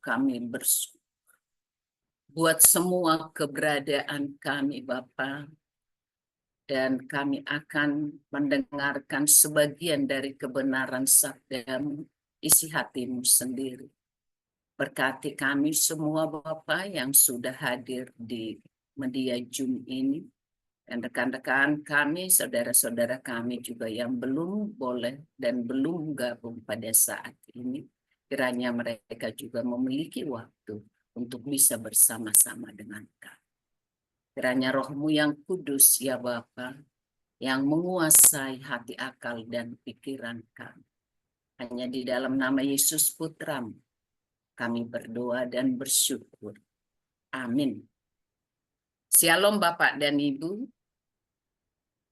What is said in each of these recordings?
kami bersyukur buat semua keberadaan kami Bapa, dan kami akan mendengarkan sebagian dari kebenaran sabda-Mu, isi hati-Mu sendiri. Berkati kami semua Bapa yang sudah hadir di media Zoom ini, dan rekan-rekan kami, saudara-saudara kami juga yang belum boleh dan belum gabung pada saat ini. Kiranya mereka juga memiliki waktu untuk bisa bersama-sama dengan kami. Kiranya Roh-Mu yang kudus ya Bapa, yang menguasai hati akal dan pikiran kami. Hanya di dalam nama Yesus Putra-Mu kami berdoa dan bersyukur. Amin. Shalom Bapak dan Ibu.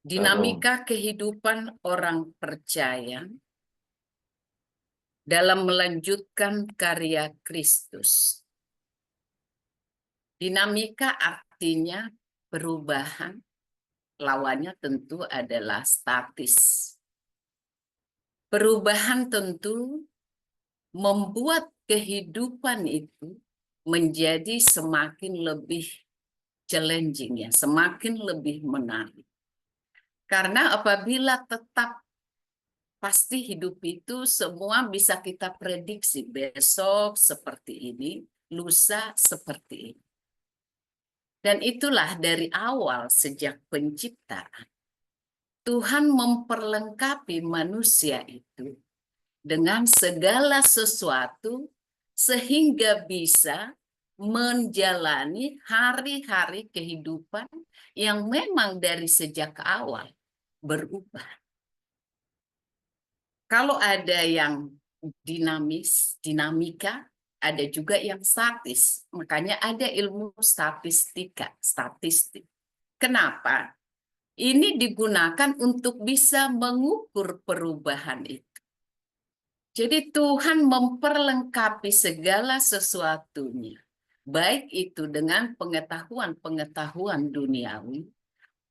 Dinamika kehidupan orang percaya dalam melanjutkan karya Kristus. Dinamika artinya perubahan, lawannya tentu adalah statis. Perubahan tentu membuat kehidupan itu menjadi semakin lebih challenging, ya, semakin lebih menarik. Karena apabila tetap pasti hidup itu semua bisa kita prediksi, besok seperti ini, lusa seperti ini. Dan itulah dari awal sejak penciptaan, Tuhan memperlengkapi manusia itu dengan segala sesuatu sehingga bisa menjalani hari-hari kehidupan yang memang dari sejak awal berubah. Kalau ada yang dinamis, dinamika, ada juga yang statis. Makanya ada ilmu statistik. Kenapa? Ini digunakan untuk bisa mengukur perubahan itu. Jadi Tuhan memperlengkapi segala sesuatunya, baik itu dengan pengetahuan-pengetahuan duniawi,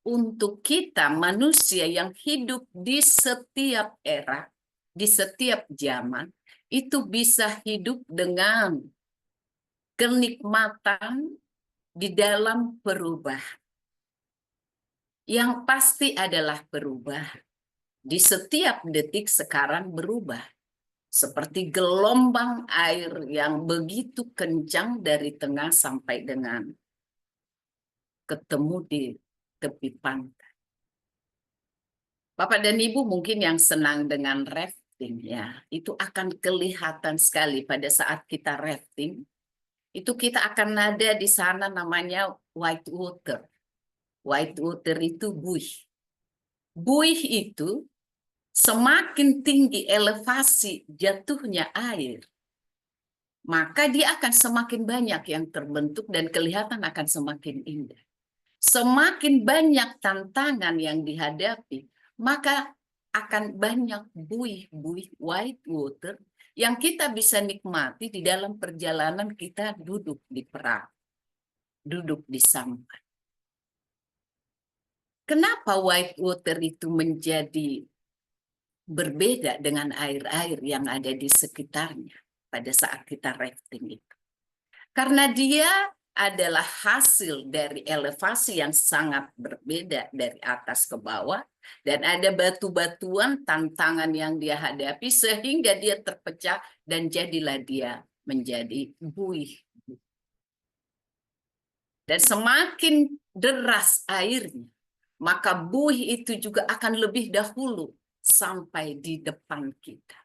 untuk kita manusia yang hidup di setiap era, di setiap zaman, itu bisa hidup dengan kenikmatan di dalam perubahan. Yang pasti adalah perubahan. Di setiap detik sekarang berubah. Seperti gelombang air yang begitu kencang dari tengah sampai dengan ketemu di tepi pantai. Bapak dan Ibu mungkin yang senang dengan rafting, ya, itu akan kelihatan sekali pada saat kita rafting. Itu kita akan ada di sana namanya white water. White water itu buih. Buih itu semakin tinggi elevasi jatuhnya air, maka dia akan semakin banyak yang terbentuk dan kelihatan akan semakin indah. Semakin banyak tantangan yang dihadapi, maka akan banyak buih-buih white water yang kita bisa nikmati di dalam perjalanan kita duduk di perahu, duduk di sampan. Kenapa white water itu menjadi berbeda dengan air-air yang ada di sekitarnya pada saat kita rafting itu? Karena dia adalah hasil dari elevasi yang sangat berbeda dari atas ke bawah, dan ada batu-batuan tantangan yang dia hadapi sehingga dia terpecah dan jadilah dia menjadi buih. Dan semakin deras airnya, maka buih itu juga akan lebih dahulu sampai di depan kita.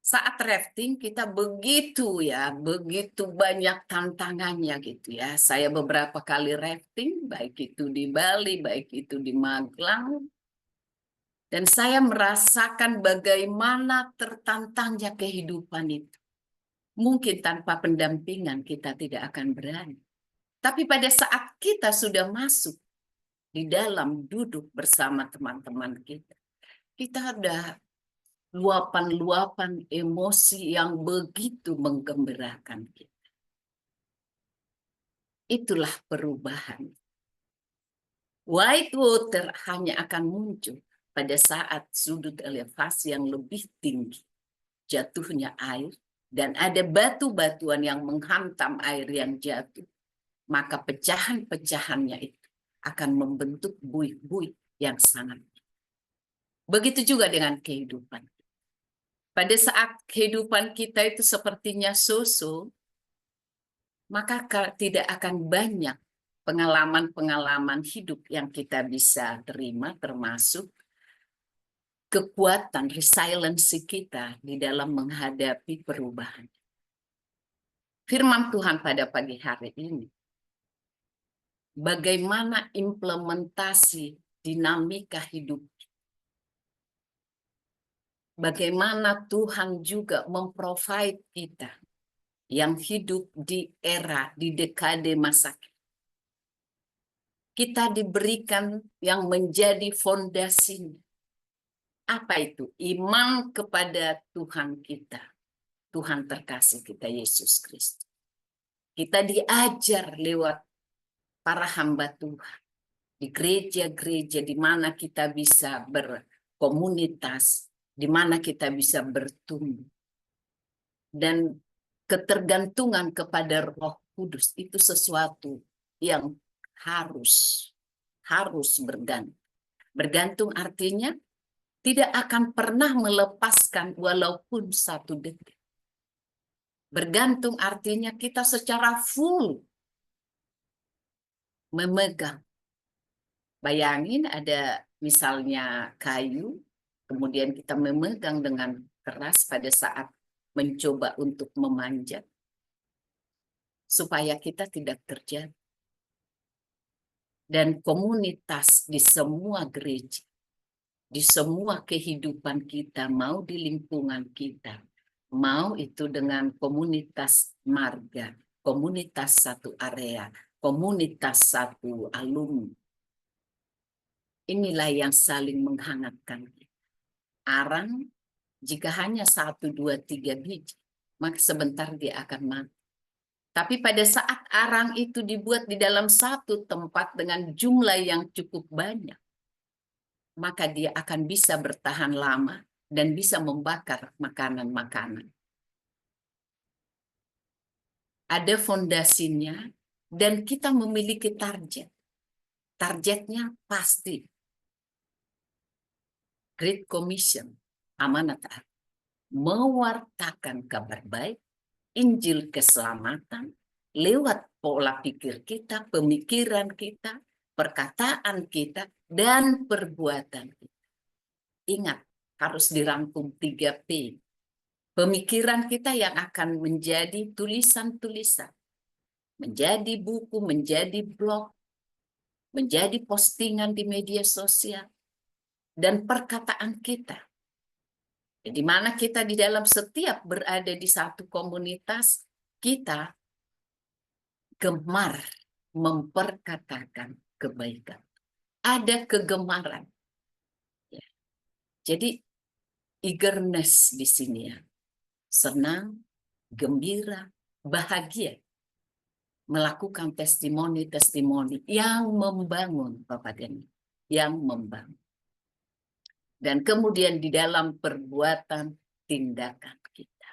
Saat rafting kita begitu banyak tantangannya gitu ya. Saya beberapa kali rafting, baik itu di Bali, baik itu di Magelang. Dan saya merasakan bagaimana tertantangnya kehidupan itu. Mungkin tanpa pendampingan kita tidak akan berani. Tapi pada saat kita sudah masuk di dalam duduk bersama teman-teman kita ada luapan-luapan emosi yang begitu menggembirakan kita. Itulah perubahan. White water hanya akan muncul pada saat sudut elevasi yang lebih tinggi. Jatuhnya air dan ada batu-batuan yang menghantam air yang jatuh, maka pecahan-pecahannya itu akan membentuk buih-buih yang sangat. Begitu juga dengan kehidupan. Pada saat kehidupan kita itu sepertinya so-so, maka tidak akan banyak pengalaman-pengalaman hidup yang kita bisa terima, termasuk kekuatan resiliensi kita di dalam menghadapi perubahan. Firman Tuhan pada pagi hari ini, bagaimana implementasi dinamika hidup. Bagaimana Tuhan juga memprovide kita yang hidup di era, di dekade masa kini. Kita diberikan yang menjadi fondasinya. Apa itu? Iman kepada Tuhan kita. Tuhan terkasih kita, Yesus Kristus. Kita diajar lewat para hamba Tuhan. Di gereja-gereja di mana kita bisa berkomunitas, di mana kita bisa bertumbuh. Dan ketergantungan kepada Roh Kudus itu sesuatu yang harus bergantung. Bergantung artinya tidak akan pernah melepaskan walaupun 1 detik. Bergantung artinya kita secara full memegang. Bayangin ada misalnya kayu, kemudian kita memegang dengan keras pada saat mencoba untuk memanjat, supaya kita tidak terjatuh. Dan komunitas di semua gereja, di semua kehidupan kita, mau di lingkungan kita, mau itu dengan komunitas marga, komunitas satu area, komunitas satu alumni. Inilah yang saling menghangatkan. Arang, jika hanya 1, 2, 3 biji, maka sebentar dia akan mati. Tapi pada saat arang itu dibuat di dalam satu tempat dengan jumlah yang cukup banyak, maka dia akan bisa bertahan lama dan bisa membakar makanan-makanan. Ada fondasinya dan kita memiliki target. Targetnya pasti. Great Commission, amanat Allah. Mewartakan kabar baik, Injil keselamatan, lewat pola pikir kita, pemikiran kita, perkataan kita, dan perbuatan kita. Ingat, harus dirangkum 3P. Pemikiran kita yang akan menjadi tulisan-tulisan, menjadi buku, menjadi blog, menjadi postingan di media sosial, dan perkataan kita. Di mana kita di dalam setiap berada di satu komunitas, kita gemar memperkatakan kebaikan. Ada kegemaran. Ya. Jadi eagerness di sini ya. Senang, gembira, bahagia. Melakukan testimoni-testimoni yang membangun, Bapak dan Ibu. Yang membangun. Dan kemudian di dalam perbuatan, tindakan kita.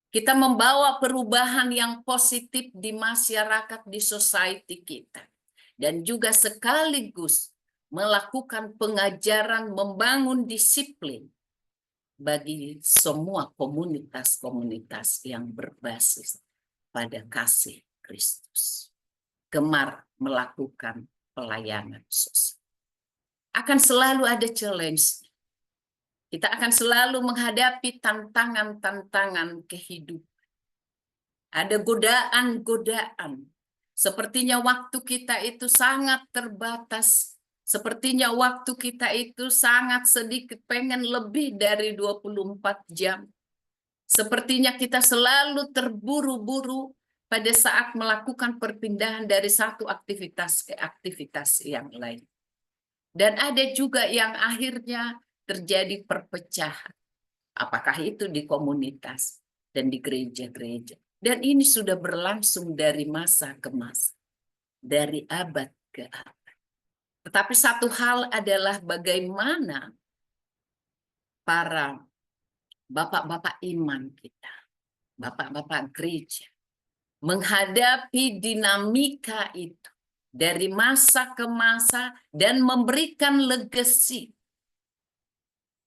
Kita membawa perubahan yang positif di masyarakat, di society kita. Dan juga sekaligus melakukan pengajaran membangun disiplin bagi semua komunitas-komunitas yang berbasis pada kasih Kristus. Gemar melakukan pelayanan sosial. Akan selalu ada challenge. Kita akan selalu menghadapi tantangan-tantangan kehidupan. Ada godaan-godaan. Sepertinya waktu kita itu sangat terbatas. Sepertinya waktu kita itu sangat sedikit, pengen lebih dari 24 jam. Sepertinya kita selalu terburu-buru pada saat melakukan perpindahan dari satu aktivitas ke aktivitas yang lain. Dan ada juga yang akhirnya terjadi perpecahan. Apakah itu di komunitas dan di gereja-gereja. Dan ini sudah berlangsung dari masa ke masa. Dari abad ke abad. Tetapi satu hal adalah bagaimana para bapak-bapak iman kita Bapak-bapak gereja, menghadapi dinamika itu dari masa ke masa dan memberikan legasi.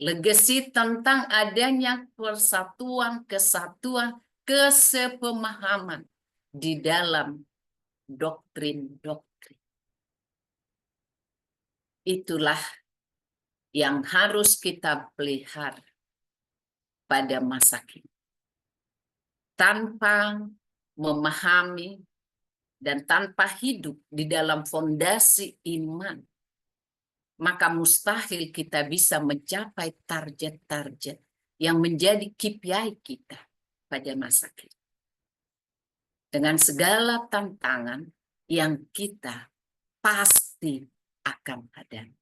Legasi tentang adanya persatuan, kesatuan, kesepemahaman di dalam doktrin-doktrin. Itulah yang harus kita pelihara pada masa kini. Tanpa memahami dan tanpa hidup di dalam fondasi iman, maka mustahil kita bisa mencapai target-target yang menjadi KPI kita pada masa kini. Dengan segala tantangan yang kita pasti akan hadapi.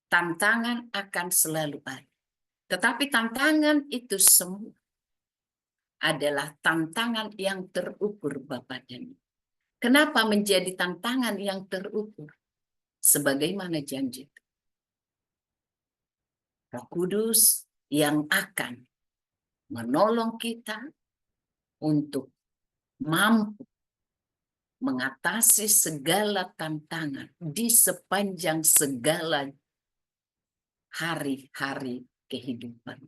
Tantangan akan selalu ada. Tetapi tantangan itu semua adalah tantangan yang terukur, Bapak dan Ibu. Kenapa menjadi tantangan yang terukur? Sebagaimana janji Roh Kudus yang akan menolong kita untuk mampu mengatasi segala tantangan di sepanjang segala hari-hari kehidupan.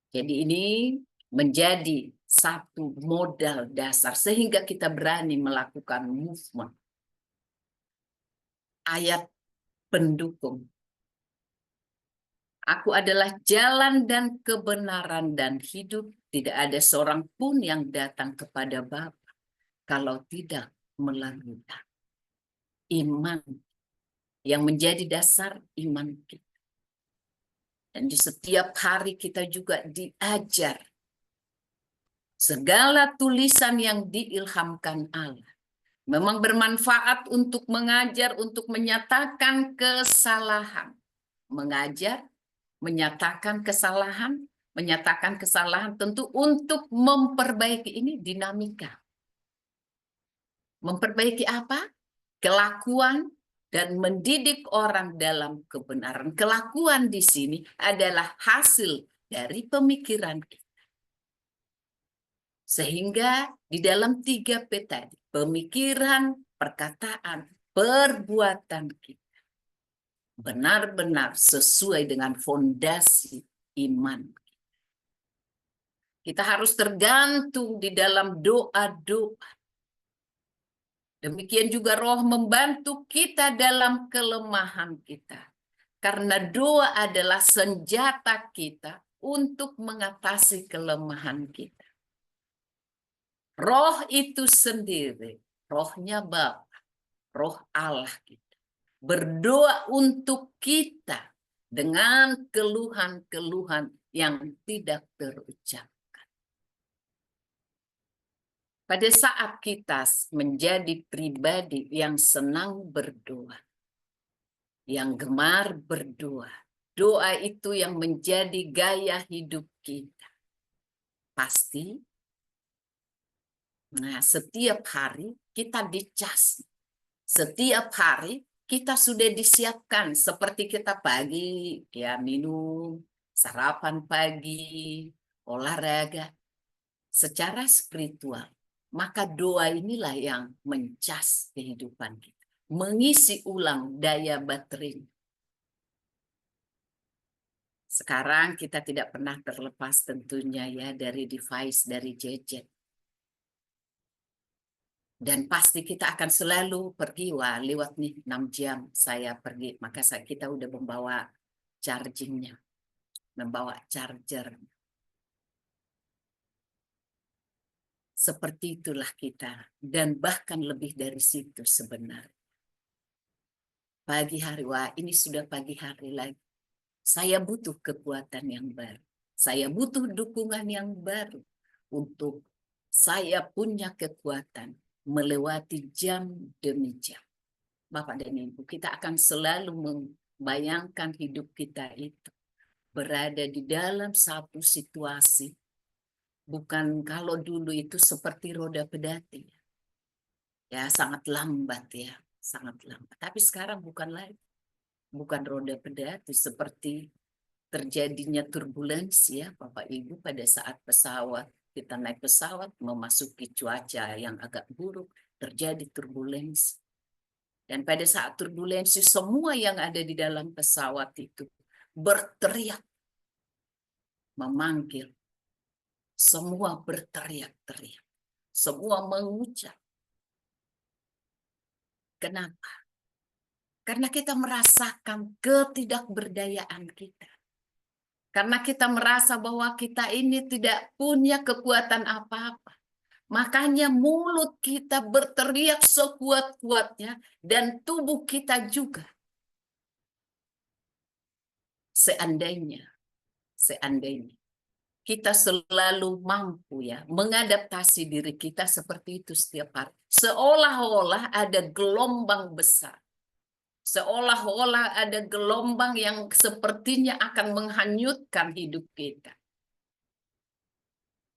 Jadi ini menjadi satu modal dasar sehingga kita berani melakukan movement. Ayat pendukung. Aku adalah jalan dan kebenaran dan hidup. Tidak ada seorang pun yang datang kepada Bapa kalau tidak melalui iman yang menjadi dasar iman kita. Dan di setiap hari kita juga diajar segala tulisan yang diilhamkan Allah. Memang bermanfaat untuk mengajar, untuk menyatakan kesalahan. Mengajar, menyatakan kesalahan tentu untuk memperbaiki, ini dinamika. Memperbaiki apa? Kelakuan dan mendidik orang dalam kebenaran. Kelakuan di sini adalah hasil dari pemikiran kita. Sehingga di dalam 3P tadi, pemikiran, perkataan, perbuatan kita benar-benar sesuai dengan fondasi iman. Kita harus tergantung di dalam doa-doa. Demikian juga Roh membantu kita dalam kelemahan kita. Karena doa adalah senjata kita untuk mengatasi kelemahan kita. Roh itu sendiri, rohnya Bapa, roh Allah kita. Berdoa untuk kita dengan keluhan-keluhan yang tidak terucap. Pada saat kita menjadi pribadi yang senang berdoa, yang gemar berdoa, doa itu yang menjadi gaya hidup kita. Pasti, setiap hari kita dicas. Setiap hari kita sudah disiapkan seperti kita pagi, ya minum, sarapan pagi, olahraga. Secara spiritual, maka doa inilah yang mencas kehidupan kita. Mengisi ulang daya baterai. Sekarang kita tidak pernah terlepas tentunya ya dari device, dari gadget. Dan pasti kita akan selalu pergi, wah lewat nih 6 jam saya pergi. Maka kita udah membawa chargingnya, membawa charger. Seperti itulah kita. Dan bahkan lebih dari situ sebenarnya. Pagi hari, wah ini sudah pagi hari lagi. Saya butuh kekuatan yang baru. Saya butuh dukungan yang baru untuk saya punya kekuatan melewati jam demi jam. Bapak dan Ibu, kita akan selalu membayangkan hidup kita itu berada di dalam satu situasi. Bukan kalau dulu itu seperti roda pedati. Ya, sangat lambat ya, sangat lambat. Tapi sekarang bukan lagi. Bukan roda pedati seperti terjadinya turbulensi ya Bapak Ibu pada saat pesawat kita naik pesawat, memasuki cuaca yang agak buruk, terjadi turbulensi. Dan pada saat turbulensi, semua yang ada di dalam pesawat itu berteriak, memanggil. Semua berteriak-teriak. Semua mengucap. Kenapa? Karena kita merasakan ketidakberdayaan kita. Karena kita merasa bahwa kita ini tidak punya kekuatan apa-apa. Makanya mulut kita berteriak sekuat-kuatnya dan tubuh kita juga. Seandainya kita selalu mampu ya mengadaptasi diri kita seperti itu setiap hari. Seolah-olah ada gelombang besar. Seolah-olah ada gelombang yang sepertinya akan menghanyutkan hidup kita.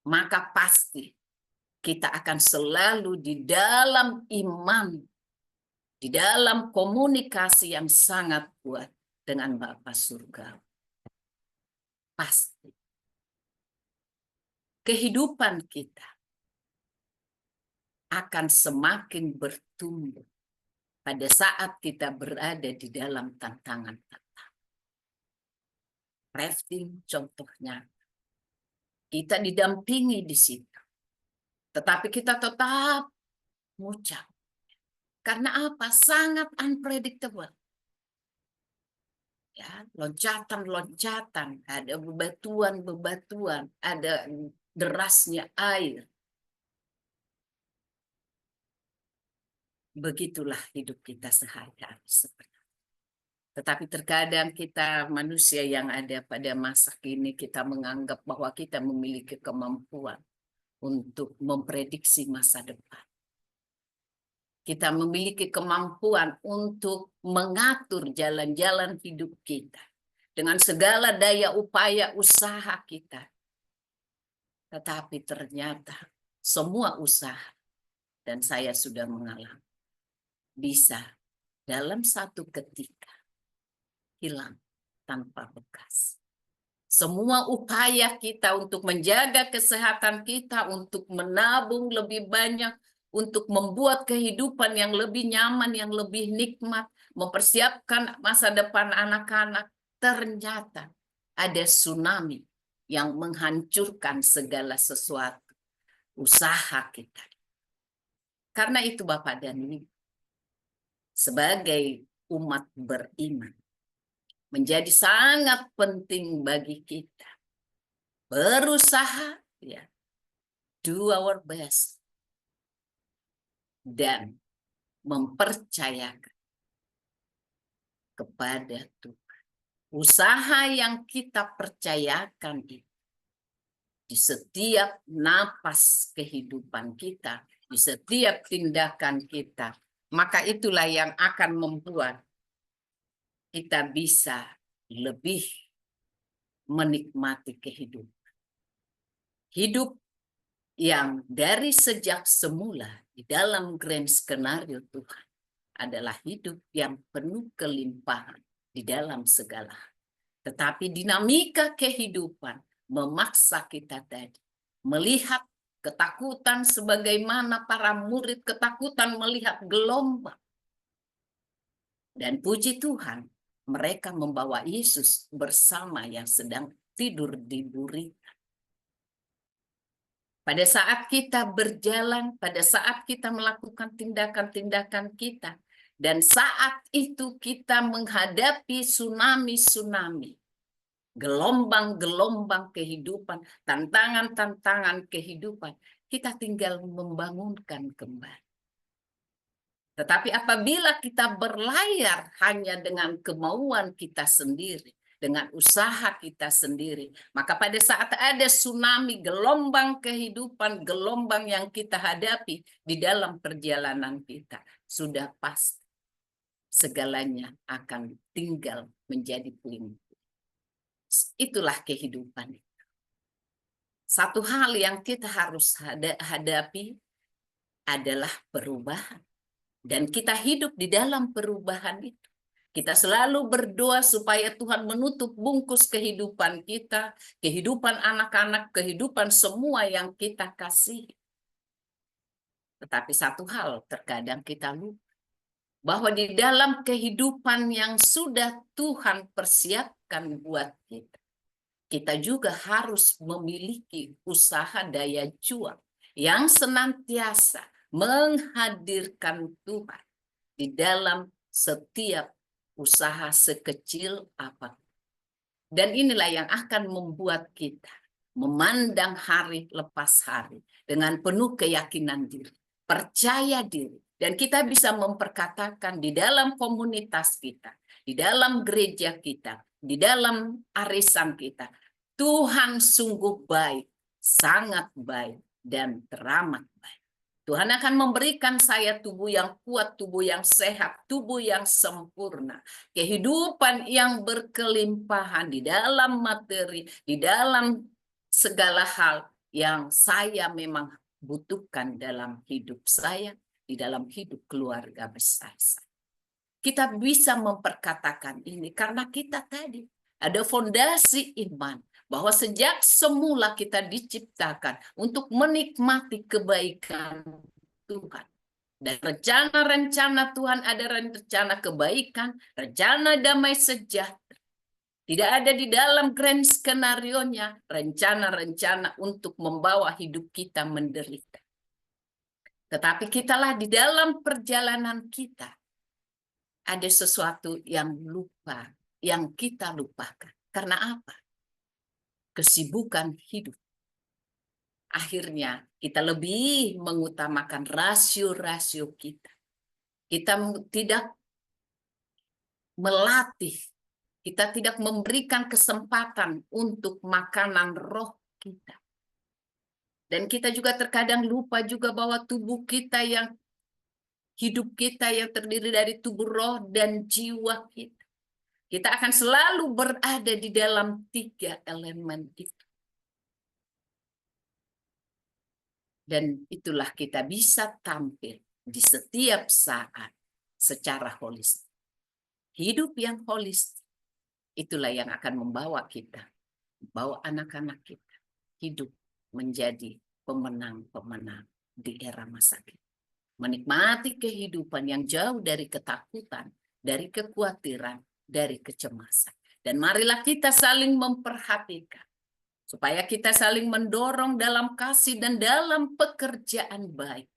Maka pasti kita akan selalu di dalam iman, di dalam komunikasi yang sangat kuat dengan Bapa Surga. Pasti. Kehidupan kita akan semakin bertumbuh pada saat kita berada di dalam tantangan-tantangan. Rafting contohnya, kita didampingi di situ. Tetapi kita tetap ngucap. Karena apa? Sangat unpredictable. Ya, loncatan-loncatan, ada bebatuan-bebatuan, ada derasnya air. Begitulah hidup kita sehari-hari seperti. Tetapi terkadang kita manusia yang ada pada masa kini, kita menganggap bahwa kita memiliki kemampuan untuk memprediksi masa depan. Kita memiliki kemampuan untuk mengatur jalan-jalan hidup kita dengan segala daya upaya usaha kita. Tetapi ternyata semua usaha, dan saya sudah mengalami, bisa dalam satu ketika hilang tanpa bekas. Semua upaya kita untuk menjaga kesehatan kita, untuk menabung lebih banyak, untuk membuat kehidupan yang lebih nyaman, yang lebih nikmat, mempersiapkan masa depan anak-anak, ternyata ada tsunami yang menghancurkan segala sesuatu usaha kita. Karena itu Bapak dan Ibu, sebagai umat beriman, menjadi sangat penting bagi kita berusaha, ya, do our best, dan mempercayakan kepada Tuhan. Usaha yang kita percayakan itu di setiap napas kehidupan kita, di setiap tindakan kita, maka itulah yang akan membuat kita bisa lebih menikmati kehidupan. Hidup yang dari sejak semula di dalam grand skenario Tuhan adalah hidup yang penuh kelimpahan di dalam segala. Tetapi dinamika kehidupan memaksa kita tadi melihat ketakutan sebagaimana para murid ketakutan melihat gelombang. Dan puji Tuhan, mereka membawa Yesus bersama yang sedang tidur di buritan. Pada saat kita berjalan, pada saat kita melakukan tindakan-tindakan kita, dan saat itu kita menghadapi tsunami-tsunami, gelombang-gelombang kehidupan, tantangan-tantangan kehidupan, kita tinggal membangunkan kembali. Tetapi apabila kita berlayar hanya dengan kemauan kita sendiri, dengan usaha kita sendiri, maka pada saat ada tsunami, gelombang kehidupan, gelombang yang kita hadapi di dalam perjalanan kita, sudah pasti segalanya akan tinggal menjadi puing. Itulah kehidupan. Satu hal yang kita harus hadapi adalah perubahan. Dan kita hidup di dalam perubahan itu. Kita selalu berdoa supaya Tuhan menutup bungkus kehidupan kita, kehidupan anak-anak, kehidupan semua yang kita kasih. Tetapi satu hal terkadang kita lupa, bahwa di dalam kehidupan yang sudah Tuhan persiapkan buat kita, kita juga harus memiliki usaha daya juang yang senantiasa menghadirkan Tuhan di dalam setiap usaha sekecil apapun. Dan inilah yang akan membuat kita memandang hari lepas hari dengan penuh keyakinan diri, percaya diri, dan kita bisa memperkatakan di dalam komunitas kita, di dalam gereja kita, di dalam arisan kita, Tuhan sungguh baik, sangat baik, dan teramat baik. Tuhan akan memberikan saya tubuh yang kuat, tubuh yang sehat, tubuh yang sempurna, kehidupan yang berkelimpahan di dalam materi, di dalam segala hal yang saya memang butuhkan dalam hidup saya, di dalam hidup keluarga besar saya. Kita bisa memperkatakan ini karena kita tadi ada fondasi iman, bahwa sejak semula kita diciptakan untuk menikmati kebaikan Tuhan. Dan rencana-rencana Tuhan ada rencana kebaikan, rencana damai sejahtera. Tidak ada di dalam grand skenario-nya rencana-rencana untuk membawa hidup kita menderita. Tetapi kitalah di dalam perjalanan kita ada sesuatu yang lupa, yang kita lupakan. Karena apa? Kesibukan hidup. Akhirnya kita lebih mengutamakan rasio-rasio kita. Kita tidak melatih, kita tidak memberikan kesempatan untuk makanan roh kita. Dan kita juga terkadang lupa juga bahwa tubuh kita yang, hidup kita yang terdiri dari tubuh roh dan jiwa kita. Kita akan selalu berada di dalam 3 elemen itu. Dan itulah kita bisa tampil di setiap saat secara holistik. Hidup yang holistik, itulah yang akan membawa kita, membawa anak-anak kita, hidup menjadi pemenang-pemenang di era masa kini. Menikmati kehidupan yang jauh dari ketakutan, dari kekhawatiran, dari kecemasan. Dan marilah kita saling memperhatikan, supaya kita saling mendorong dalam kasih dan dalam pekerjaan baik.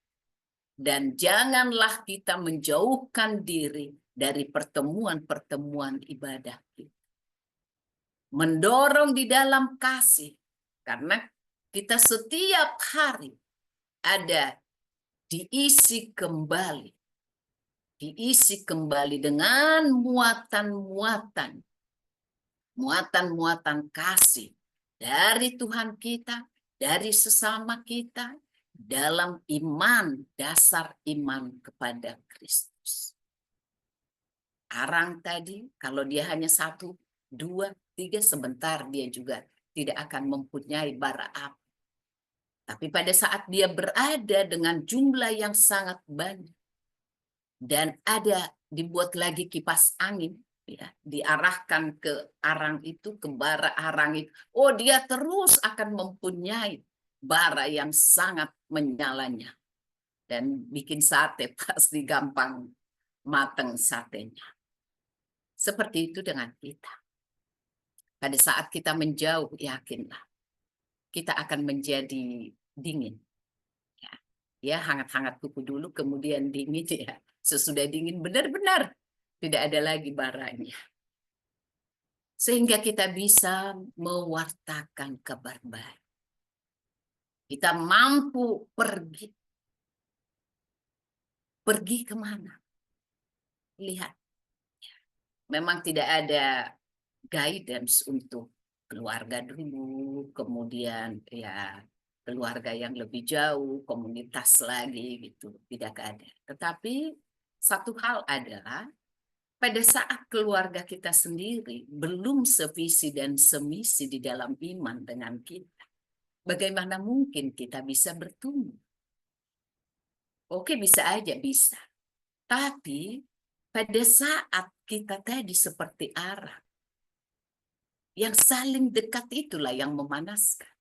Dan janganlah kita menjauhkan diri dari pertemuan-pertemuan ibadah kita. Mendorong di dalam kasih, karena kita setiap hari ada diisi kembali dengan muatan kasih dari Tuhan kita, dari sesama kita, dalam iman, dasar iman kepada Kristus. Arang tadi, kalau dia hanya 1, 2, 3, sebentar dia juga tidak akan mempunyai bara api. Tapi pada saat dia berada dengan jumlah yang sangat banyak, dan ada dibuat lagi kipas angin, ya, diarahkan ke arang itu, ke bara arang itu, oh dia terus akan mempunyai bara yang sangat menyalanya. Dan bikin sate pasti gampang matang satenya. Seperti itu dengan kita. Pada saat kita menjauh, yakinlah, kita akan menjadi dingin. Ya, hangat-hangat kuku dulu, kemudian dingin ya. Sesudah dingin benar-benar tidak ada lagi baranya. Sehingga kita bisa mewartakan kabar baik. Kita mampu pergi. Pergi kemana? Lihat. Memang tidak ada guidance untuk keluarga dulu, kemudian ya keluarga yang lebih jauh, komunitas lagi gitu, tidak ada. Tetapi satu hal adalah pada saat keluarga kita sendiri belum sevisi dan semisi di dalam iman dengan kita, bagaimana mungkin kita bisa bertumbuh? Oke, bisa aja bisa. Tapi pada saat kita tadi seperti arah, yang saling dekat itulah yang memanaskan.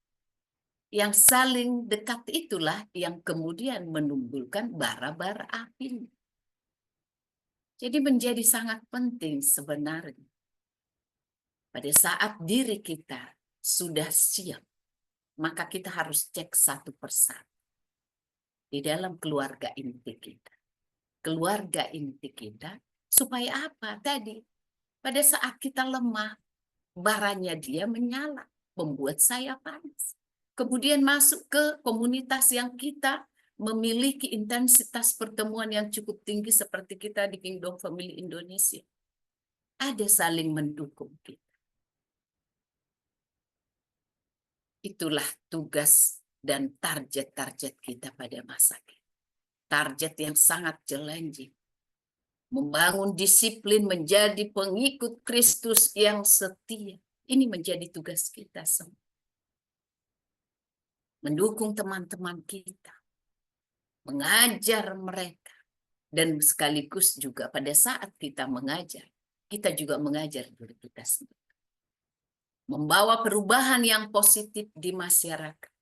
Yang saling dekat itulah yang kemudian menimbulkan bara-bara api. Jadi menjadi sangat penting sebenarnya. Pada saat diri kita sudah siap, maka kita harus cek satu persatu. Di dalam keluarga inti kita. Keluarga inti kita, supaya apa? Tadi, pada saat kita lemah, baranya dia menyala, membuat saya panas. Kemudian masuk ke komunitas yang kita memiliki intensitas pertemuan yang cukup tinggi seperti kita di Kingdom Family Indonesia. Ada saling mendukung kita. Itulah tugas dan target-target kita pada masa ini. Target yang sangat challenging. Membangun disiplin menjadi pengikut Kristus yang setia. Ini menjadi tugas kita semua. Mendukung teman-teman kita. Mengajar mereka. Dan sekaligus juga pada saat kita mengajar, kita juga mengajar diri kita sendiri. Membawa perubahan yang positif di masyarakat.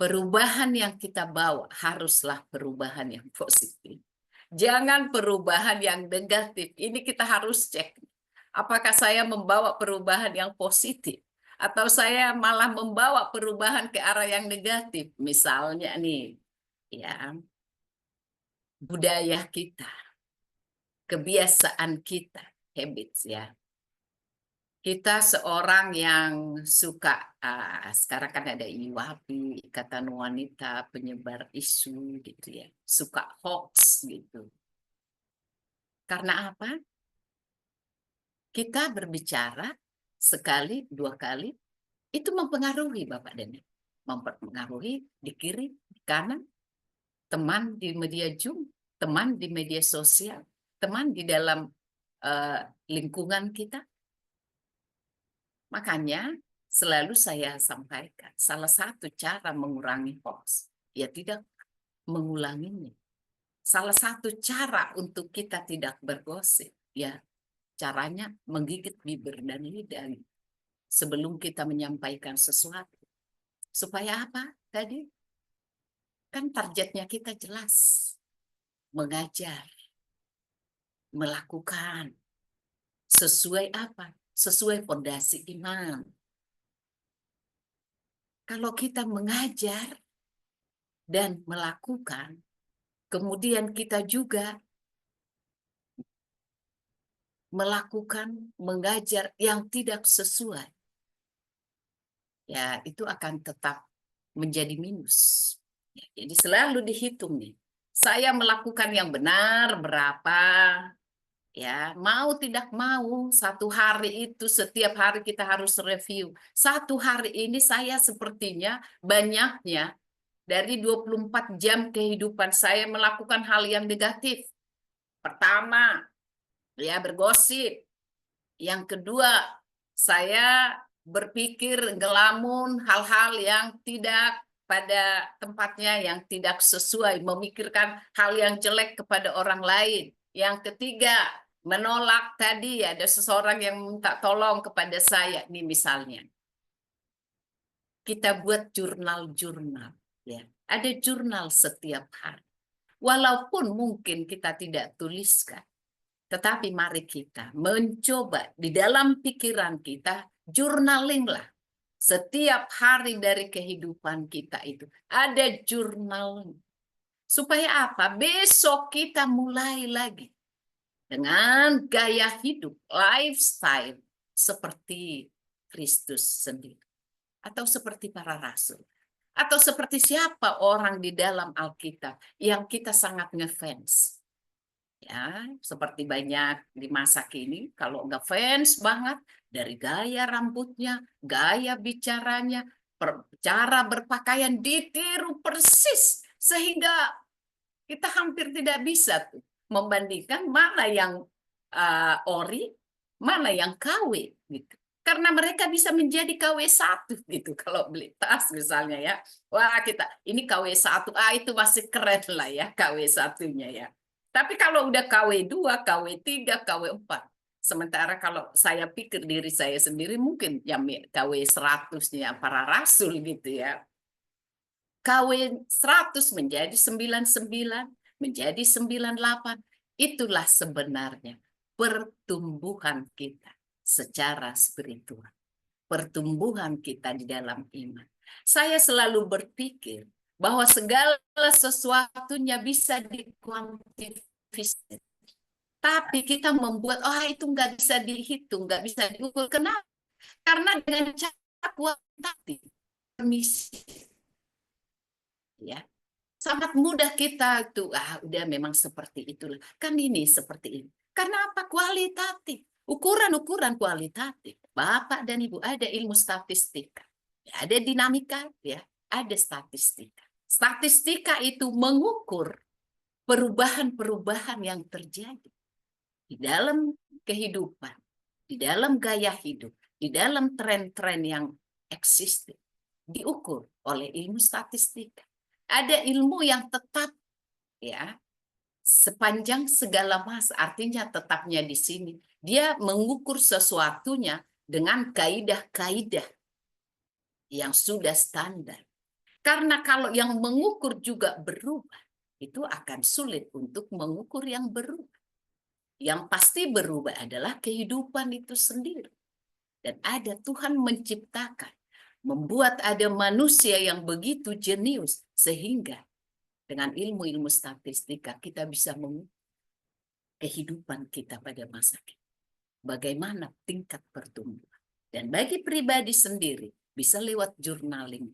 Perubahan yang kita bawa haruslah perubahan yang positif. Jangan perubahan yang negatif. Ini kita harus cek. Apakah saya membawa perubahan yang positif? Atau saya malah membawa perubahan ke arah yang negatif? Misalnya nih, ya, budaya kita, kebiasaan kita, habits ya. Kita seorang yang suka, sekarang kan ada IWAPI, Ikatan Wanita Penyebar Isu gitu ya, suka hoax gitu. Karena apa? Kita berbicara sekali, dua kali, itu mempengaruhi Bapak dan Ibu. Mempengaruhi di kiri, di kanan, teman di media Zoom, teman di media sosial, teman di dalam lingkungan kita. Makanya selalu saya sampaikan, salah satu cara mengurangi hoax, ya tidak mengulanginya. Salah satu cara untuk kita tidak bergosip, ya caranya menggigit bibir dan lidah sebelum kita menyampaikan sesuatu. Supaya apa tadi? Kan targetnya kita jelas. Mengajar, melakukan, sesuai apa? Sesuai fondasi iman. Kalau kita mengajar dan melakukan, kemudian kita juga melakukan, mengajar yang tidak sesuai, ya itu akan tetap menjadi minus. Jadi selalu dihitung nih. Saya melakukan yang benar berapa, ya mau tidak mau satu hari itu setiap hari kita harus review. Satu hari ini saya sepertinya banyaknya dari 24 jam kehidupan saya melakukan hal yang negatif. Pertama, ya bergosip. Yang kedua, saya berpikir ngelamun hal-hal yang tidak pada tempatnya, yang tidak sesuai, memikirkan hal yang jelek kepada orang lain. Yang ketiga, menolak tadi ada seseorang yang minta tolong kepada saya, nih misalnya. Kita buat jurnal-jurnal, ya. Ada jurnal setiap hari. Walaupun mungkin kita tidak tuliskan, tetapi mari kita mencoba di dalam pikiran kita, journaling lah. Setiap hari dari kehidupan kita itu ada jurnal. Supaya apa? Besok kita mulai lagi dengan gaya hidup, lifestyle seperti Kristus sendiri. Atau seperti para rasul. Atau seperti siapa orang di dalam Alkitab yang kita sangat ngefans. Ya, seperti banyak di masa kini, kalau nggak fans banget, dari gaya rambutnya, gaya bicaranya, cara berpakaian ditiru persis, sehingga kita hampir tidak bisa tuh membandingkan mana yang ori, mana yang KW gitu. Karena mereka bisa menjadi KW1 gitu kalau beli tas misalnya ya. Wah kita ini KW1, itu masih keren lah ya KW1-nya ya. Tapi kalau udah KW2, KW3, KW4. Sementara kalau saya pikir diri saya sendiri mungkin ya KW 100-nya para rasul gitu ya. KW 100 menjadi 99, menjadi 98. Itulah sebenarnya pertumbuhan kita secara spiritual. Pertumbuhan kita di dalam iman. Saya selalu berpikir bahwa segala sesuatunya bisa dikuantifikasi. Tapi kita membuat, oh itu nggak bisa dihitung, nggak bisa diukur. Kenapa? Karena dengan cara kuantitatif, permisi, ya sangat mudah kita tuh, udah memang seperti itulah. Kan ini seperti ini. Karena apa? Kualitatif. Ukuran-ukuran kualitatif. Bapak dan Ibu ada ilmu statistika. Ada dinamika, ya, ada statistika. Statistika itu mengukur perubahan-perubahan yang terjadi di dalam kehidupan, di dalam gaya hidup, di dalam tren-tren yang eksistif, diukur oleh ilmu statistika. Ada ilmu yang tetap, ya, sepanjang segala masa, artinya tetapnya di sini. Dia mengukur sesuatunya dengan kaidah-kaidah yang sudah standar. Karena kalau yang mengukur juga berubah, itu akan sulit untuk mengukur yang berubah. Yang pasti berubah adalah kehidupan itu sendiri. Dan ada Tuhan menciptakan, membuat ada manusia yang begitu jenius, sehingga dengan ilmu-ilmu statistika kita bisa mengukur kehidupan kita pada masa kita. Bagaimana tingkat pertumbuhan. Dan bagi pribadi sendiri, bisa lewat journaling.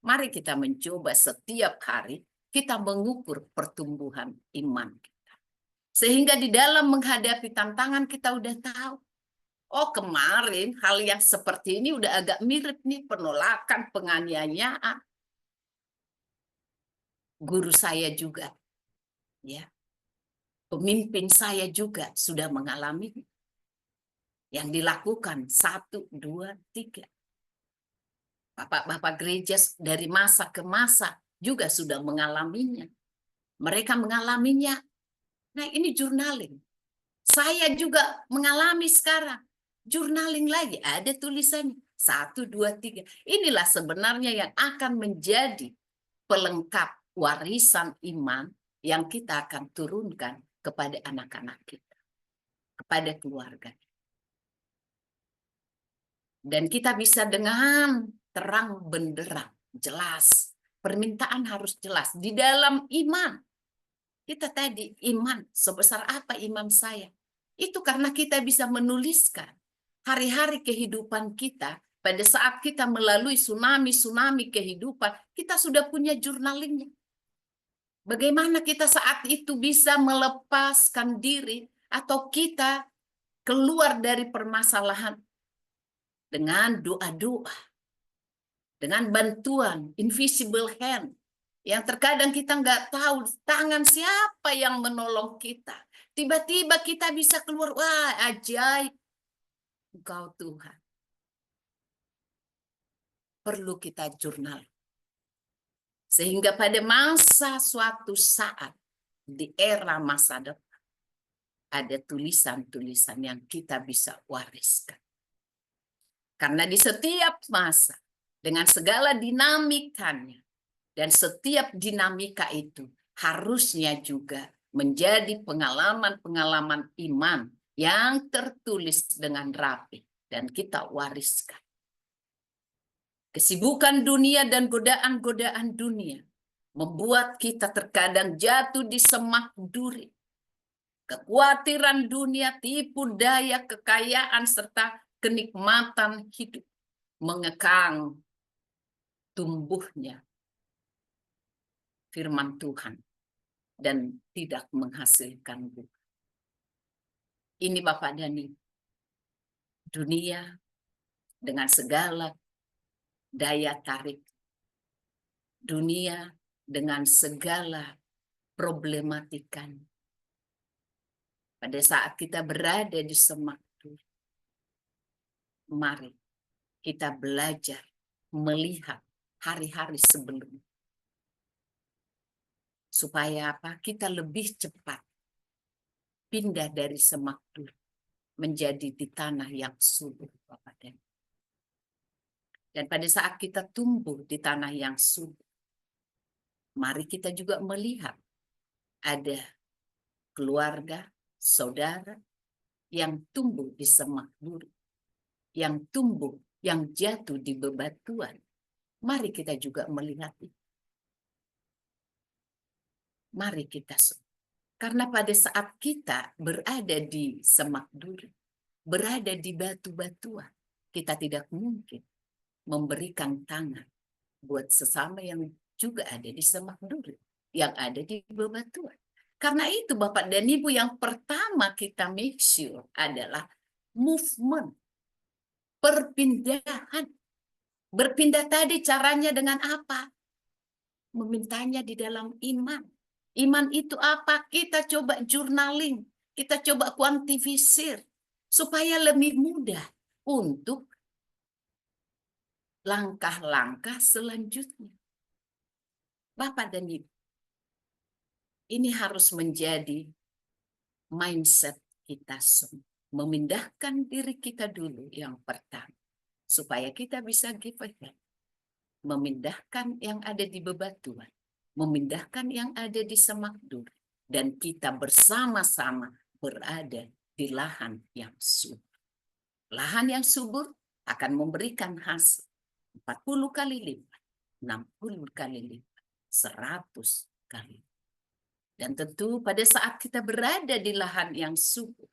Mari kita mencoba setiap hari kita mengukur pertumbuhan iman kita. Sehingga di dalam menghadapi tantangan kita udah tahu, oh kemarin hal yang seperti ini udah agak mirip nih, penolakan, penganiayaan. Guru saya juga, ya, pemimpin saya juga sudah mengalami yang dilakukan 1, 2, 3. Bapak-bapak gereja dari masa ke masa juga sudah mengalaminya. Mereka mengalaminya. Nah, ini journaling. Saya juga mengalami sekarang. Journaling lagi, ada tulisannya. 1, 2, 3. Inilah sebenarnya yang akan menjadi pelengkap warisan iman yang kita akan turunkan kepada anak-anak kita, kepada keluarga. Dan kita bisa dengan terang benderang, jelas. Permintaan harus jelas. Di dalam iman, kita tadi iman, sebesar apa iman saya? Itu karena kita bisa menuliskan hari-hari kehidupan kita. Pada saat kita melalui tsunami kehidupan, kita sudah punya jurnalingnya. Bagaimana kita saat itu bisa melepaskan diri atau kita keluar dari permasalahan dengan doa-doa, dengan bantuan invisible hand, yang terkadang kita nggak tahu tangan siapa yang menolong kita. Tiba-tiba kita bisa keluar, wah ajaib, Engkau Tuhan. Perlu kita jurnal. Sehingga pada suatu saat, di era masa depan, ada tulisan-tulisan yang kita bisa wariskan. Karena di setiap masa, dengan segala dinamikanya, dan setiap dinamika itu harusnya juga menjadi pengalaman-pengalaman iman yang tertulis dengan rapi dan kita wariskan. Kesibukan dunia dan godaan-godaan dunia membuat kita terkadang jatuh di semak duri. Kekhawatiran dunia, tipu daya, kekayaan, serta kenikmatan hidup mengekang tumbuhnya firman Tuhan dan tidak menghasilkan buah. Ini Bapak dan Ibu, dunia dengan segala daya tarik, dunia dengan segala problematikanya. Pada saat kita berada di semak duri, mari kita belajar melihat hari-hari sebelumnya. Supaya apa? Kita lebih cepat pindah dari semak duri menjadi di tanah yang subur, Bapak dan Ibu. Dan pada saat kita tumbuh di tanah yang subur, mari kita juga melihat ada keluarga, saudara yang tumbuh di semak duri, yang tumbuh, yang jatuh di bebatuan. Mari kita juga melihat itu. Mari kita, karena pada saat kita berada di semak duri, berada di batu-batuan, kita tidak mungkin memberikan tangan buat sesama yang juga ada di semak duri, yang ada di bebatuan. Karena itu Bapak dan Ibu, yang pertama kita make sure adalah movement, perpindahan. Berpindah tadi caranya dengan apa? Memintanya di dalam iman. Iman itu apa? Kita coba journaling, kita coba kuantifisir supaya lebih mudah untuk langkah-langkah selanjutnya. Bapak dan Ibu, ini harus menjadi mindset kita semua. Memindahkan diri kita dulu yang pertama, supaya kita bisa give ahead. Memindahkan yang ada di bebatuan, memindahkan yang ada di semak duri, dan kita bersama-sama berada di lahan yang subur. Lahan yang subur akan memberikan hasil 40 kali lipat, 60 kali lipat, 100 kali lipat. Dan tentu pada saat kita berada di lahan yang subur,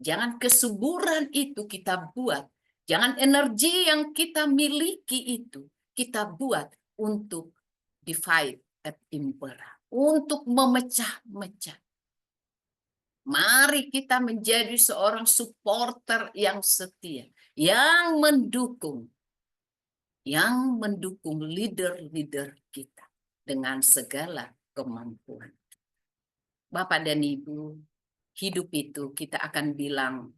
jangan kesuburan itu kita buat, jangan energi yang kita miliki itu kita buat untuk divide et impera, untuk memecah-mecah. Mari kita menjadi seorang supporter yang setia, yang mendukung leader-leader kita dengan segala kemampuan. Bapak dan Ibu, hidup itu kita akan bilang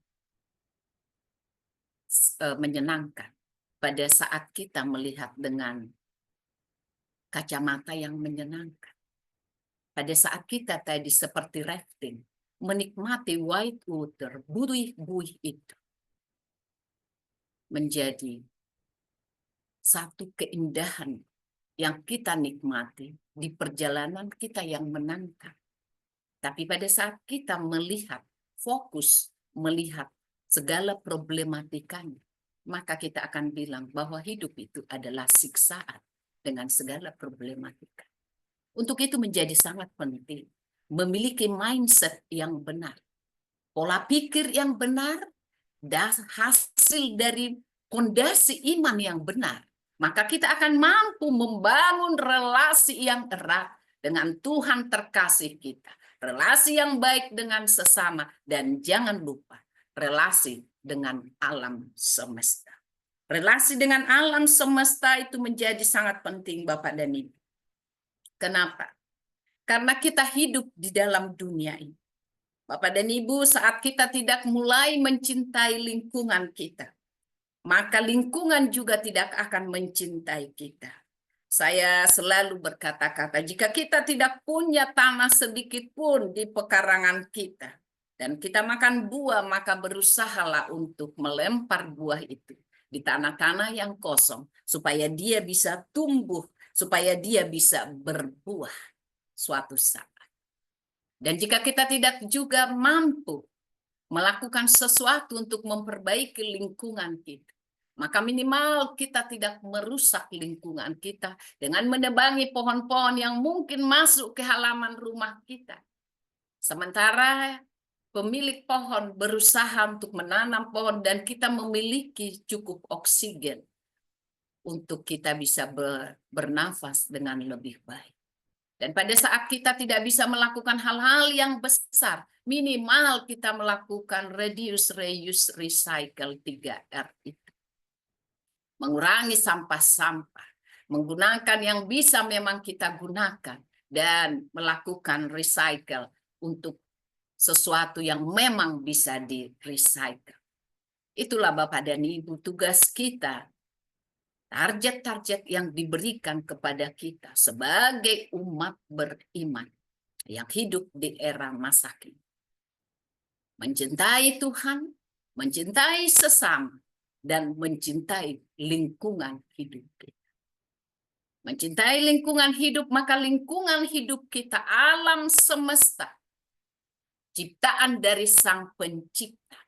menyenangkan pada saat kita melihat dengan kacamata yang menyenangkan. Pada saat kita tadi seperti rafting, menikmati white water, buih-buih itu menjadi satu keindahan yang kita nikmati di perjalanan kita yang menantang. Tapi pada saat kita melihat, fokus melihat segala problematikanya, maka kita akan bilang bahwa hidup itu adalah siksaan dengan segala problematika. Untuk itu menjadi sangat penting memiliki mindset yang benar, pola pikir yang benar, dan hasil dari fondasi iman yang benar. Maka kita akan mampu membangun relasi yang erat dengan Tuhan terkasih kita. Relasi yang baik dengan sesama, dan jangan lupa relasi dengan alam semesta. Relasi dengan alam semesta itu menjadi sangat penting Bapak dan Ibu. Kenapa? Karena kita hidup di dalam dunia ini. Bapak dan Ibu, saat kita tidak mulai mencintai lingkungan kita, maka lingkungan juga tidak akan mencintai kita. Saya selalu berkata-kata, jika kita tidak punya tanah sedikit pun di pekarangan kita, dan kita makan buah, maka berusahalah untuk melempar buah itu di tanah-tanah yang kosong, supaya dia bisa tumbuh, supaya dia bisa berbuah suatu saat. Dan jika kita tidak juga mampu melakukan sesuatu untuk memperbaiki lingkungan kita, maka minimal kita tidak merusak lingkungan kita dengan menebangi pohon-pohon yang mungkin masuk ke halaman rumah kita. Sementara pemilik pohon berusaha untuk menanam pohon dan kita memiliki cukup oksigen untuk kita bisa bernafas dengan lebih baik. Dan pada saat kita tidak bisa melakukan hal-hal yang besar, minimal kita melakukan reduce, reuse, recycle 3R itu. Mengurangi sampah-sampah, menggunakan yang bisa memang kita gunakan, dan melakukan recycle untuk sesuatu yang memang bisa di-recycle. Itulah Bapak dan Ibu tugas kita. target-target yang diberikan kepada kita sebagai umat beriman yang hidup di era masa kini. Mencintai Tuhan, mencintai sesama, dan mencintai lingkungan hidup kita. Mencintai lingkungan hidup, maka lingkungan hidup kita alam semesta, ciptaan dari Sang Pencipta.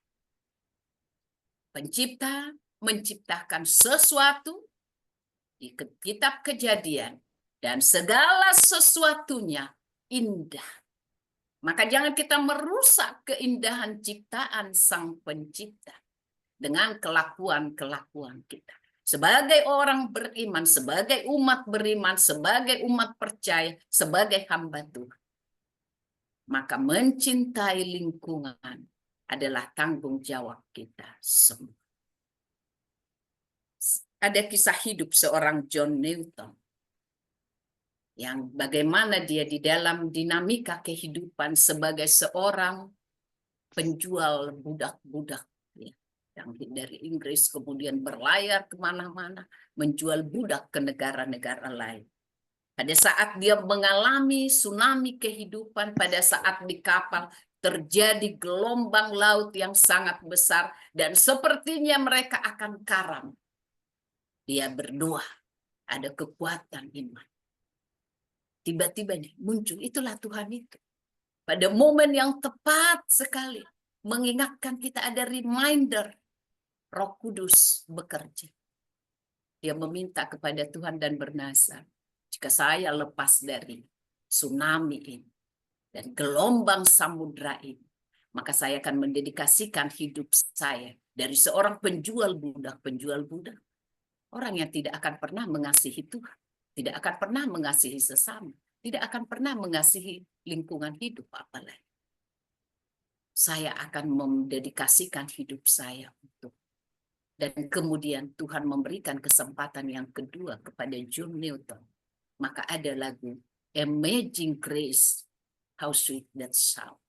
Pencipta menciptakan sesuatu di kitab Kejadian, dan segala sesuatunya indah. Maka jangan kita merusak keindahan ciptaan Sang Pencipta dengan kelakuan-kelakuan kita. Sebagai orang beriman, sebagai umat beriman, sebagai umat percaya, sebagai hamba Tuhan. Maka mencintai lingkungan adalah tanggung jawab kita semua. Ada kisah hidup seorang John Newton, yang bagaimana dia di dalam dinamika kehidupan sebagai seorang penjual budak-budak, ya, yang dari Inggris kemudian berlayar kemana-mana, menjual budak ke negara-negara lain. Pada saat dia mengalami tsunami kehidupan, pada saat di kapal terjadi gelombang laut yang sangat besar, dan sepertinya mereka akan karam. Dia berdoa, ada kekuatan iman. Tiba-tiba muncul, itulah Tuhan itu. Pada momen yang tepat sekali, mengingatkan kita, ada reminder, Roh Kudus bekerja. Dia meminta kepada Tuhan dan bernasar, jika saya lepas dari tsunami ini dan gelombang samudra ini, maka saya akan mendedikasikan hidup saya dari seorang penjual budak, orang yang tidak akan pernah mengasihi Tuhan, tidak akan pernah mengasihi sesama, tidak akan pernah mengasihi lingkungan hidup apalagi. Saya akan mendedikasikan hidup saya untuk. Dan kemudian Tuhan memberikan kesempatan yang kedua kepada John Newton. Maka ada lagu Amazing Grace, How Sweet That Sound.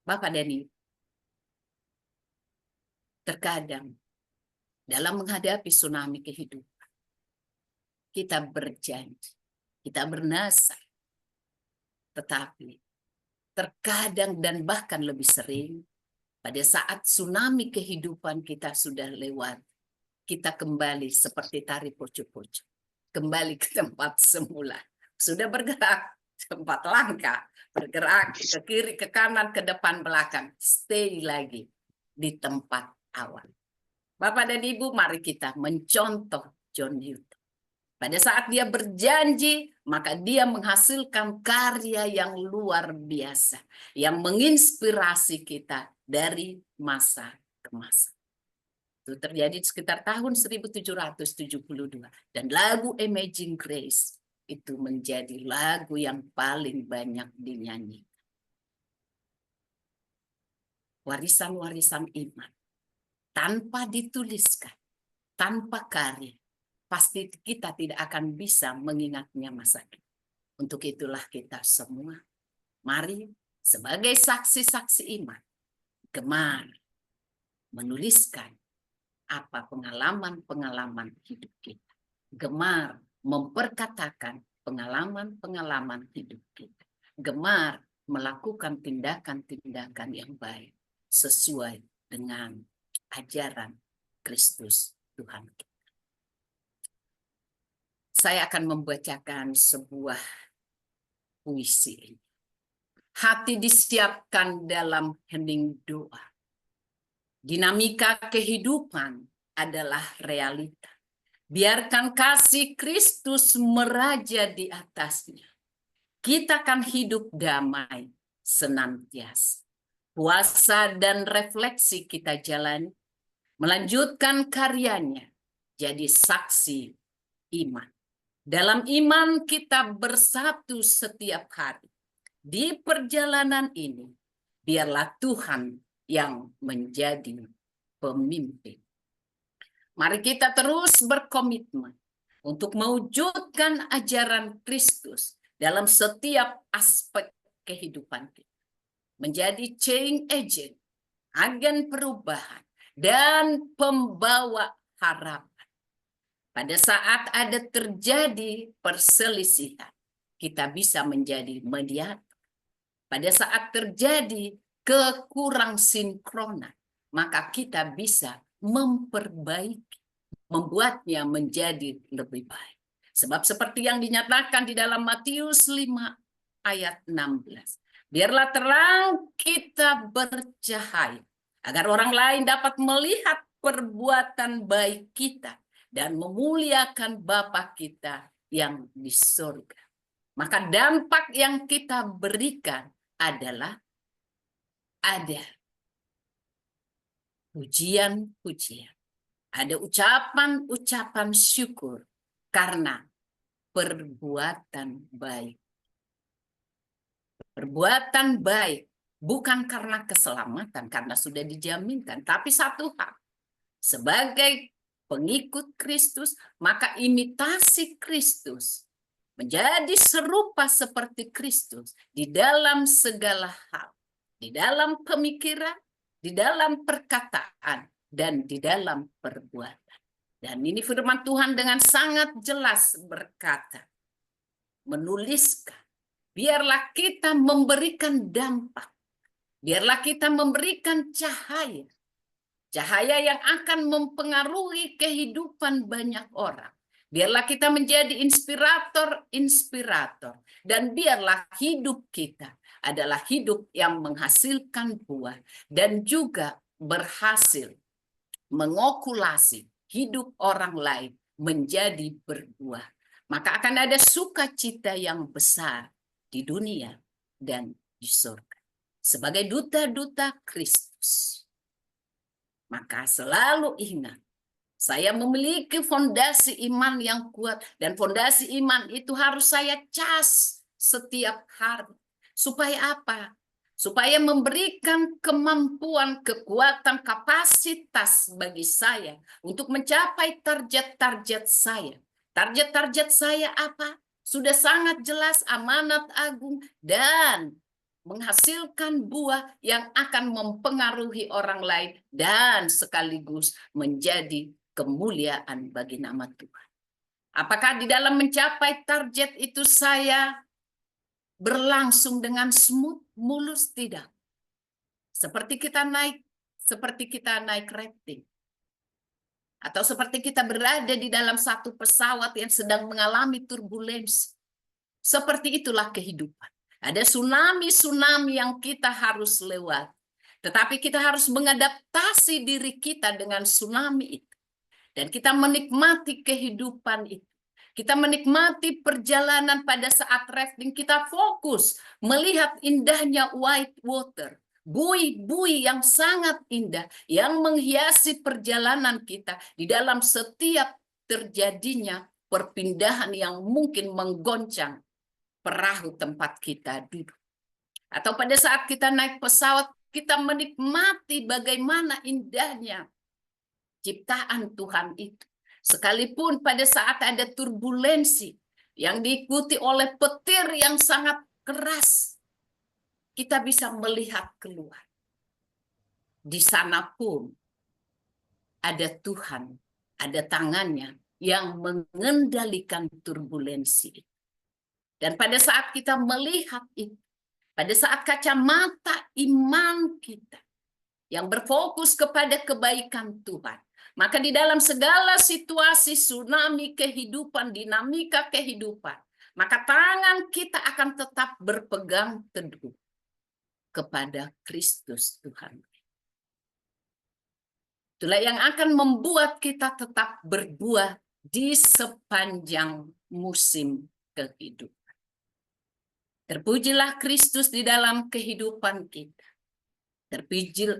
Bapak dan Ibu, terkadang dalam menghadapi tsunami kehidupan, kita berjanji, kita bernasar, tetapi terkadang dan bahkan lebih sering, pada saat tsunami kehidupan kita sudah lewat, kita kembali seperti tari poco-poco, kembali ke tempat semula. Sudah bergerak, tempat langkah, bergerak ke kiri, ke kanan, ke depan, belakang, stay lagi di tempat awal. Bapak dan Ibu, mari kita mencontoh John Newton. Pada saat dia berjanji, maka dia menghasilkan karya yang luar biasa, yang menginspirasi kita dari masa ke masa. Itu terjadi sekitar tahun 1772. Dan lagu Amazing Grace itu menjadi lagu yang paling banyak dinyanyikan. Warisan-warisan iman. Tanpa dituliskan, tanpa karya, pasti kita tidak akan bisa mengingatnya masa depan. Untuk itulah kita semua, mari sebagai saksi-saksi iman, gemar menuliskan apa pengalaman-pengalaman hidup kita. Gemar memperkatakan pengalaman-pengalaman hidup kita. Gemar melakukan tindakan-tindakan yang baik sesuai dengan ajaran Kristus Tuhan kita. Saya akan membacakan sebuah puisi. Hati disiapkan dalam hening doa. Dinamika kehidupan adalah realita. Biarkan kasih Kristus meraja di atasnya. Kita akan hidup damai senantiasa. Puasa dan refleksi kita jalani, melanjutkan karyanya, jadi saksi iman. Dalam iman kita bersatu setiap hari. Di perjalanan ini, biarlah Tuhan yang menjadi pemimpin. Mari kita terus berkomitmen untuk mewujudkan ajaran Kristus dalam setiap aspek kehidupan kita. Menjadi change agent, agen perubahan, dan pembawa harapan. Pada saat ada terjadi perselisihan, kita bisa menjadi mediator. Pada saat terjadi kekurang sinkronan, maka kita bisa memperbaiki, membuatnya menjadi lebih baik. Sebab seperti yang dinyatakan di dalam Matius 5 ayat 16. Biarlah terang kita bercahaya, agar orang lain dapat melihat perbuatan baik kita dan memuliakan Bapa kita yang di surga. Maka dampak yang kita berikan adalah ada pujian-pujian, ada ucapan-ucapan syukur karena perbuatan baik. Perbuatan baik bukan karena keselamatan, karena sudah dijaminkan, tapi satu hal, sebagai pengikut Kristus, maka imitasi Kristus menjadi serupa seperti Kristus di dalam segala hal, di dalam pemikiran, di dalam perkataan, dan di dalam perbuatan. Dan ini firman Tuhan dengan sangat jelas berkata, menuliskan, biarlah kita memberikan dampak, biarlah kita memberikan cahaya, cahaya yang akan mempengaruhi kehidupan banyak orang. Biarlah kita menjadi inspirator, dan biarlah hidup kita adalah hidup yang menghasilkan buah dan juga berhasil mengokulasi hidup orang lain menjadi berbuah. Maka akan ada sukacita yang besar di dunia dan di surga. Sebagai duta-duta Kristus, maka selalu ingat, saya memiliki fondasi iman yang kuat, dan fondasi iman itu harus saya cas setiap hari. Supaya apa? Supaya memberikan kemampuan, kekuatan, kapasitas bagi saya untuk mencapai target-target saya. Target-target saya apa? Sudah sangat jelas, amanat agung, dan menghasilkan buah yang akan mempengaruhi orang lain dan sekaligus menjadi kemuliaan bagi nama Tuhan. Apakah di dalam mencapai target itu saya berlangsung dengan smooth, mulus? Tidak. Seperti kita naik rating. Atau seperti kita berada di dalam satu pesawat yang sedang mengalami turbulensi. Seperti itulah kehidupan. Ada tsunami-tsunami yang kita harus lewati. Tetapi kita harus mengadaptasi diri kita dengan tsunami itu. Dan kita menikmati kehidupan itu. Kita menikmati perjalanan pada saat rafting. Kita fokus melihat indahnya white water. Bui-bui yang sangat indah. Yang menghiasi perjalanan kita. Di dalam setiap terjadinya perpindahan yang mungkin menggoncang perahu tempat kita duduk. Atau pada saat kita naik pesawat, kita menikmati bagaimana indahnya ciptaan Tuhan itu. Sekalipun pada saat ada turbulensi yang diikuti oleh petir yang sangat keras, kita bisa melihat keluar. Di sana pun ada Tuhan, ada tangannya yang mengendalikan turbulensi itu. Dan pada saat kita melihat itu, pada saat kacamata iman kita yang berfokus kepada kebaikan Tuhan, maka di dalam segala situasi tsunami kehidupan, dinamika kehidupan, maka tangan kita akan tetap berpegang teguh kepada Kristus Tuhan. Itulah yang akan membuat kita tetap berbuah di sepanjang musim kehidupan. Terpujilah Kristus di dalam kehidupan kita.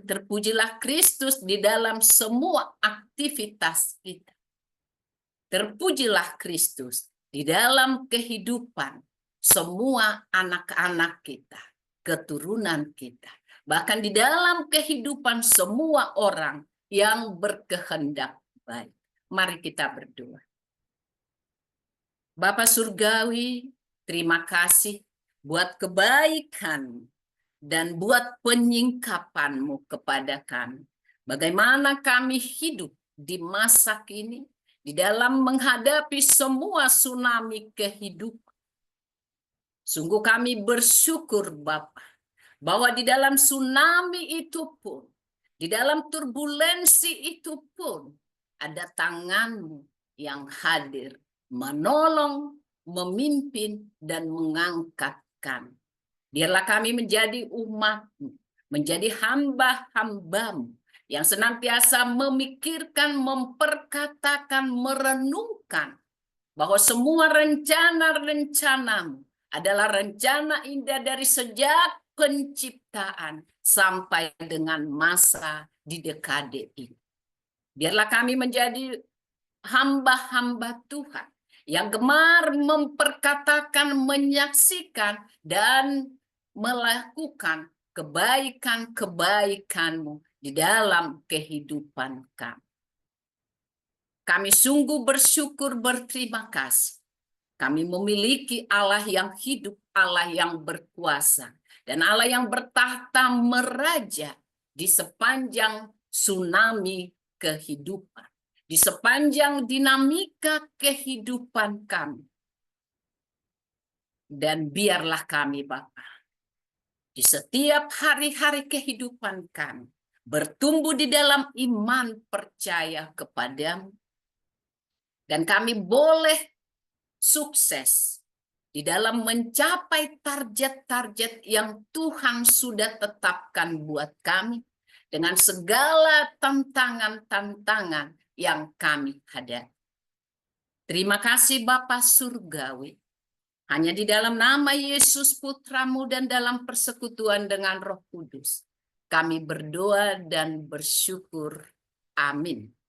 Terpujilah Kristus di dalam semua aktivitas kita. Terpujilah Kristus di dalam kehidupan semua anak-anak kita, keturunan kita. Bahkan di dalam kehidupan semua orang yang berkehendak baik. Mari kita berdoa. Bapa Surgawi, terima kasih buat kebaikan dan buat penyingkapan-Mu kepada kami. Bagaimana kami hidup di masa kini, di dalam menghadapi semua tsunami kehidupan. Sungguh kami bersyukur Bapa, bahwa di dalam tsunami itu pun, di dalam turbulensi itu pun, ada tangan-Mu yang hadir, menolong, memimpin, dan mengangkat kami. Biarlah kami menjadi umat-Mu, menjadi hamba-hamba-Mu, yang senantiasa memikirkan, memperkatakan, merenungkan, bahwa semua rencana-rencana-Mu adalah rencana indah dari sejak penciptaan sampai dengan masa di dekade ini. Biarlah kami menjadi hamba-hamba Tuhan yang gemar memperkatakan, menyaksikan, dan melakukan kebaikan-kebaikan-Mu di dalam kehidupan kami. Kami sungguh bersyukur, berterima kasih. Kami memiliki Allah yang hidup, Allah yang berkuasa, dan Allah yang bertahta meraja di sepanjang tsunami kehidupan, di sepanjang dinamika kehidupan kami. Dan biarlah kami Bapa, di setiap hari-hari kehidupan kami, bertumbuh di dalam iman percaya kepadamu, dan kami boleh sukses di dalam mencapai target-target yang Tuhan sudah tetapkan buat kami dengan segala tantangan-tantangan yang kami hadapi. Terima kasih Bapa Surgawi. Hanya di dalam nama Yesus Putra-Mu dan dalam persekutuan dengan Roh Kudus, kami berdoa dan bersyukur. Amin.